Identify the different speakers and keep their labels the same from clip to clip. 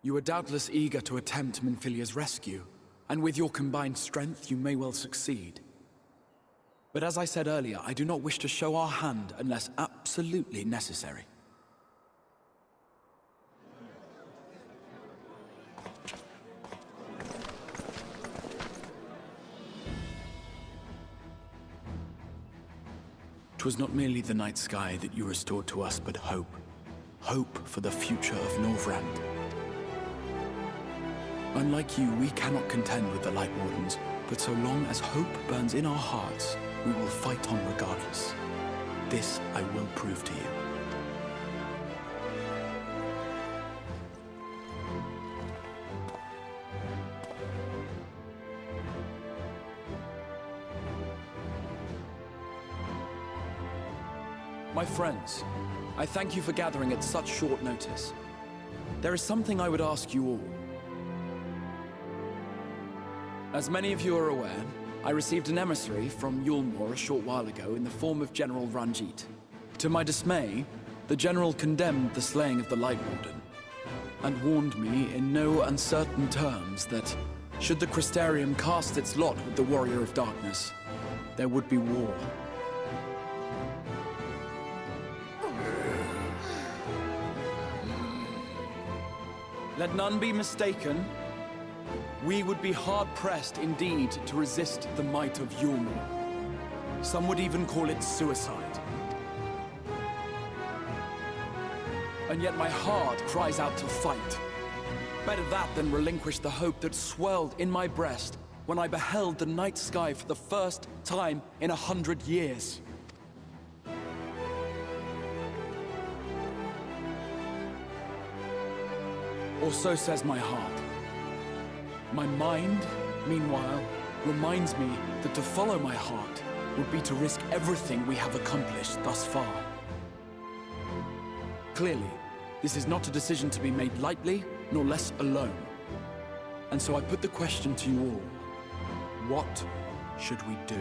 Speaker 1: You are doubtless eager to attempt Minfilia's rescue, and with your combined strength, you may well succeed. But as I said earlier, I do not wish to show our hand unless absolutely necessary. Twas not merely the night sky that you restored to us, but hope. Hope for the future of Norvrand. Unlike you, we cannot contend with the Light Wardens, but so long as hope burns in our hearts, we will fight on regardless. This I will prove to you. My friends, I thank you for gathering at such short notice. There is something I would ask you all. As many of you are aware, I received an emissary from Yulmore a short while ago in the form of General Ranjit. To my dismay, the General condemned the slaying of the Light Warden, and warned me in no uncertain terms that, should the Crystarium cast its lot with the Warrior of Darkness, there would be war. Let none be mistaken. We would be hard-pressed indeed to resist the might of Yulmore. Some would even call it suicide. And yet my heart cries out to fight. Better that than relinquish the hope that swelled in my breast when I beheld the night sky for the first time in 100 years. Or so says my heart. My mind, meanwhile, reminds me that to follow my heart would be to risk everything we have accomplished thus far. Clearly, this is not a decision to be made lightly, nor less alone. And so I put the question to you all. What should we do?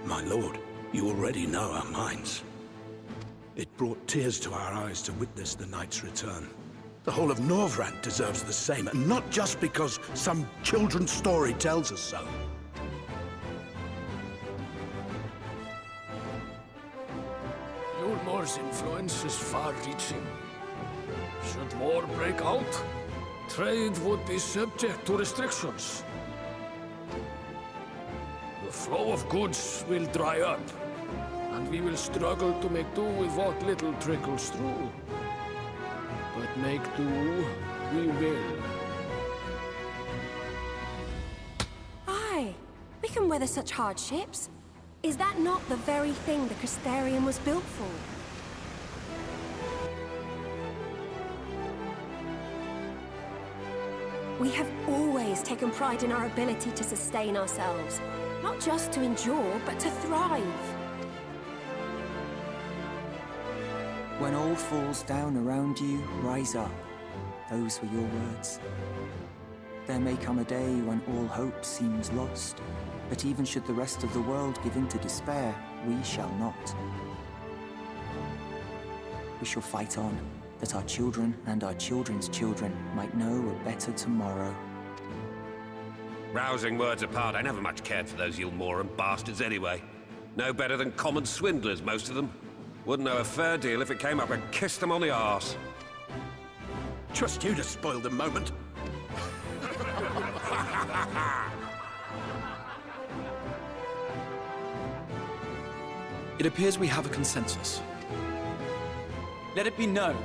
Speaker 2: My lord, you already know our minds. It brought tears to our eyes to witness the knight's return. The whole of Norvrand deserves the same, and not just because some children's story tells us so.
Speaker 3: Yulmore's influence is far-reaching. Should war break out, trade would be subject to restrictions. The flow of goods will dry up, and we will struggle to make do with what little trickles through. But make do, we will.
Speaker 4: Aye, we can weather such hardships. Is that not the very thing the Crystarium was built for? We have always taken pride in our ability to sustain ourselves. Not just to endure, but to thrive.
Speaker 5: When all falls down around you, rise up. Those were your words. There may come a day when all hope seems lost, but even should the rest of the world give in to despair, we shall not. We shall fight on, that our children and our children's children might know a better tomorrow.
Speaker 6: Rousing words apart, I never much cared for those Yulmoran bastards anyway. No better than common swindlers, most of them. Wouldn't know a fair deal if it came up and kissed them on the arse.
Speaker 2: Trust you to spoil the moment.
Speaker 1: It appears we have a consensus. Let it be known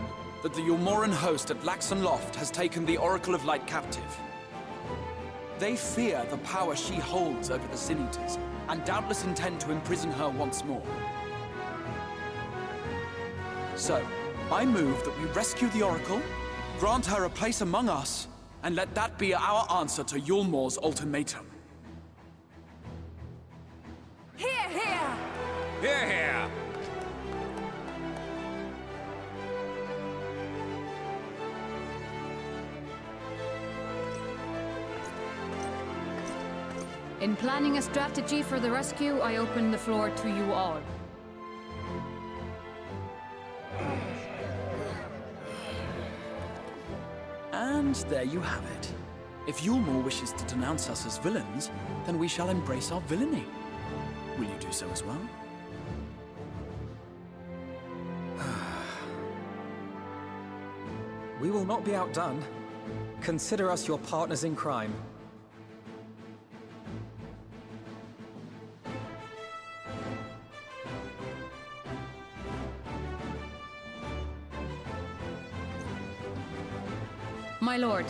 Speaker 1: that the Yulmoran host at Laxon Loft has taken the Oracle of Light captive. They fear the power she holds over the Sin Eaters, and doubtless intend to imprison her once more. So, I move that we rescue the Oracle, grant her a place among us, and let that be our answer to Yulmore's ultimatum.
Speaker 4: Hear, hear!
Speaker 6: Hear, hear!
Speaker 7: In planning a strategy for the rescue, I open the floor to you all.
Speaker 1: And there you have it. If Yulmore wishes to denounce us as villains, then we shall embrace our villainy. Will you do so as well?
Speaker 8: We will not be outdone. Consider us your partners in crime.
Speaker 7: My lord,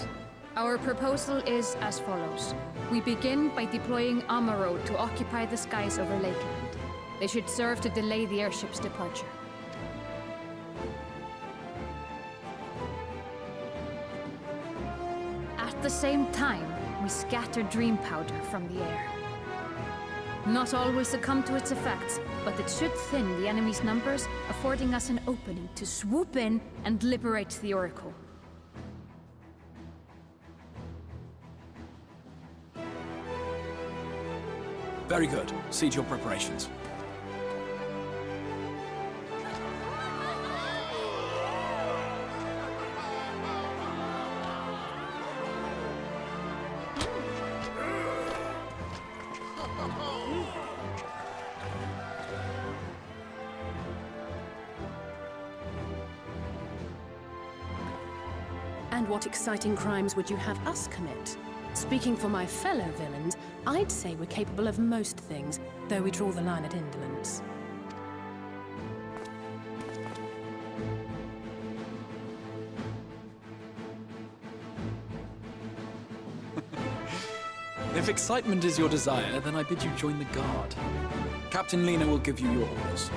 Speaker 7: our proposal is as follows. We begin by deploying Amaro to occupy the skies over Lakeland. They should serve to delay the airship's departure. At the same time, we scatter dream powder from the air. Not all will succumb to its effects, but it should thin the enemy's numbers, affording us an opening to swoop in and liberate the Oracle.
Speaker 1: Very good. See to your preparations.
Speaker 9: And what exciting crimes would you have us commit? Speaking for my fellow villains, I'd say we're capable of most things, though we draw the line at indolence.
Speaker 1: If excitement is your desire, then I bid you join the guard. Captain Lena will give you your orders.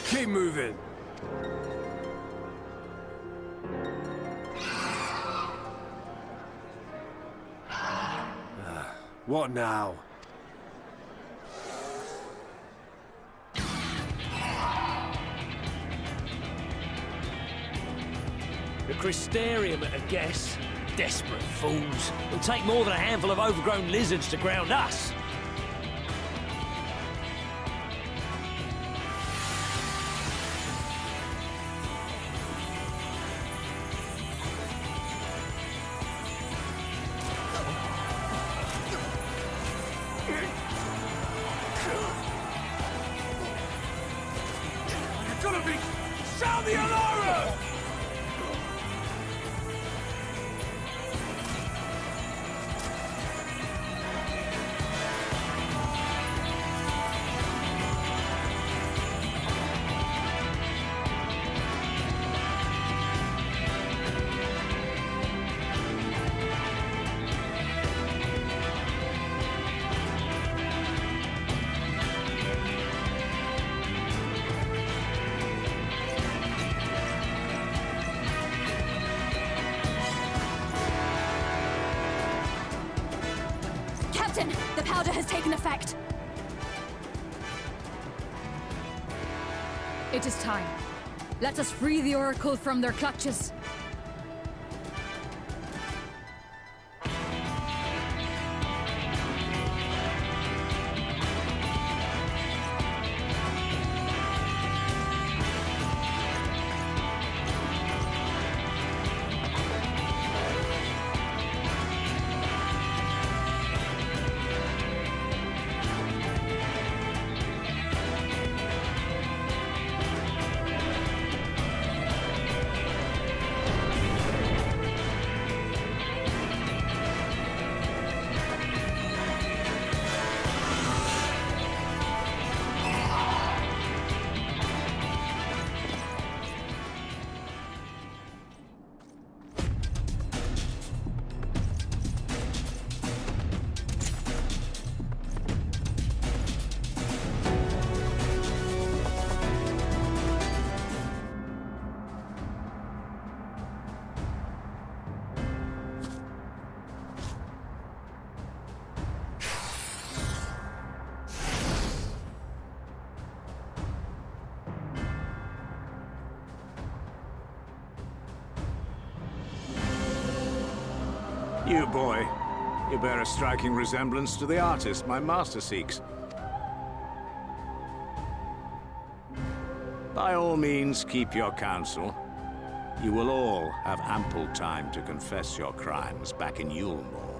Speaker 3: Keep moving. What now?
Speaker 10: The Crystarium at a guess. Desperate fools. It'll take more than a handful of overgrown lizards to ground us.
Speaker 3: Sound the alarm!
Speaker 4: Captain, the powder has taken effect.
Speaker 7: It is time. Let us free the Oracle from their clutches.
Speaker 11: You, boy. You bear a striking resemblance to the artist my master seeks. By all means, keep your counsel. You will all have ample time to confess your crimes back in Yulmore.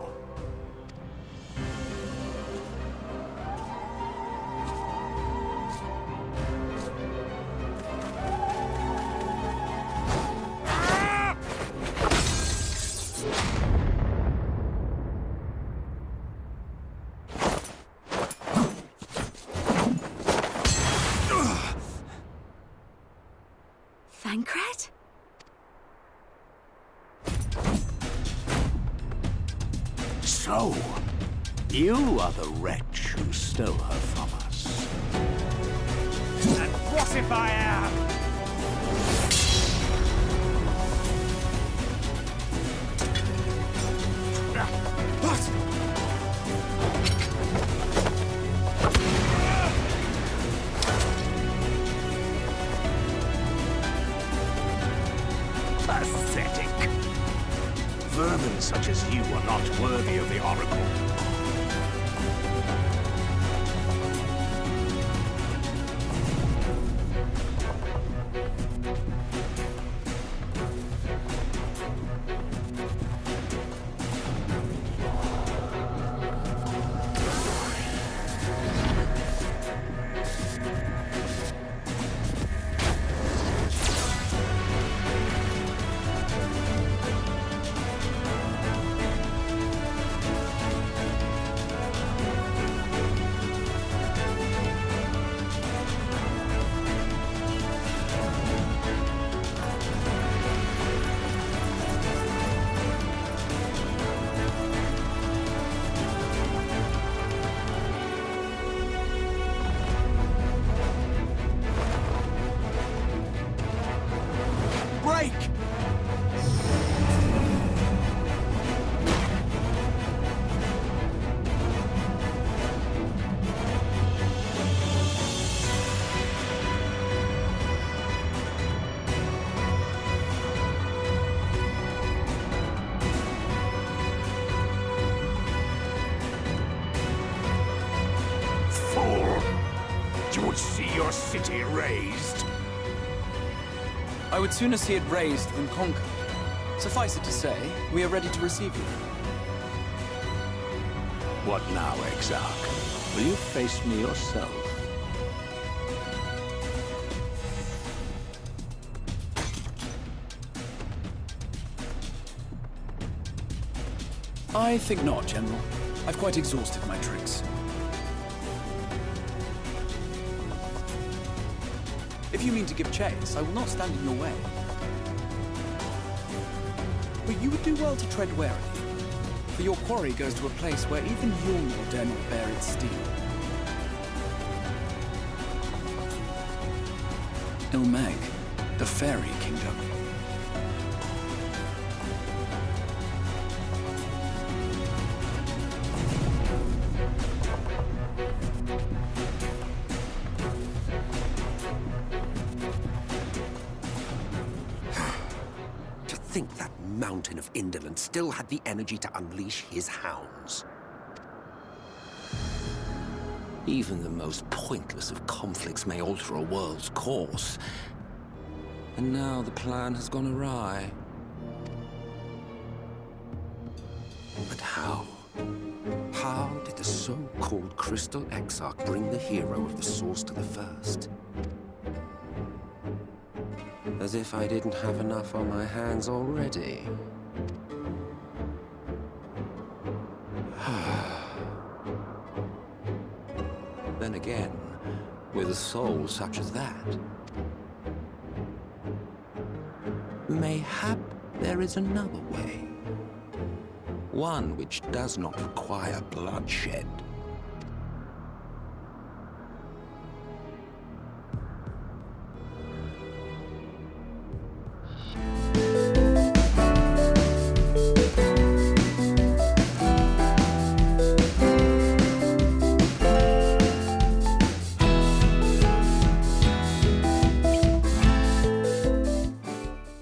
Speaker 4: Thancred?
Speaker 11: So, you are the wretch who stole her from us.
Speaker 12: And what if I am?
Speaker 11: What? Pathetic. Vermin such as you are not worthy of the Oracle. You would see your city razed.
Speaker 1: I would sooner see it razed than conquered. Suffice it to say, we are ready to receive you.
Speaker 11: What now, Exarch? Will you face me yourself?
Speaker 1: I think not, General. I've quite exhausted my tricks. If you mean to give chase, I will not stand in your way. But you would do well to tread warily, for your quarry goes to a place where even Yulmore dare not bear its steel. Ilmeg, the Fairy Kingdom.
Speaker 13: Think that mountain of indolence still had the energy to unleash his hounds. Even the most pointless of conflicts may alter a world's course. And now the plan has gone awry. But how? How did the so-called Crystal Exarch bring the hero of the Source to the First? As if I didn't have enough on my hands already. Then again, with a soul such as that, mayhap there is another way. One which does not require bloodshed.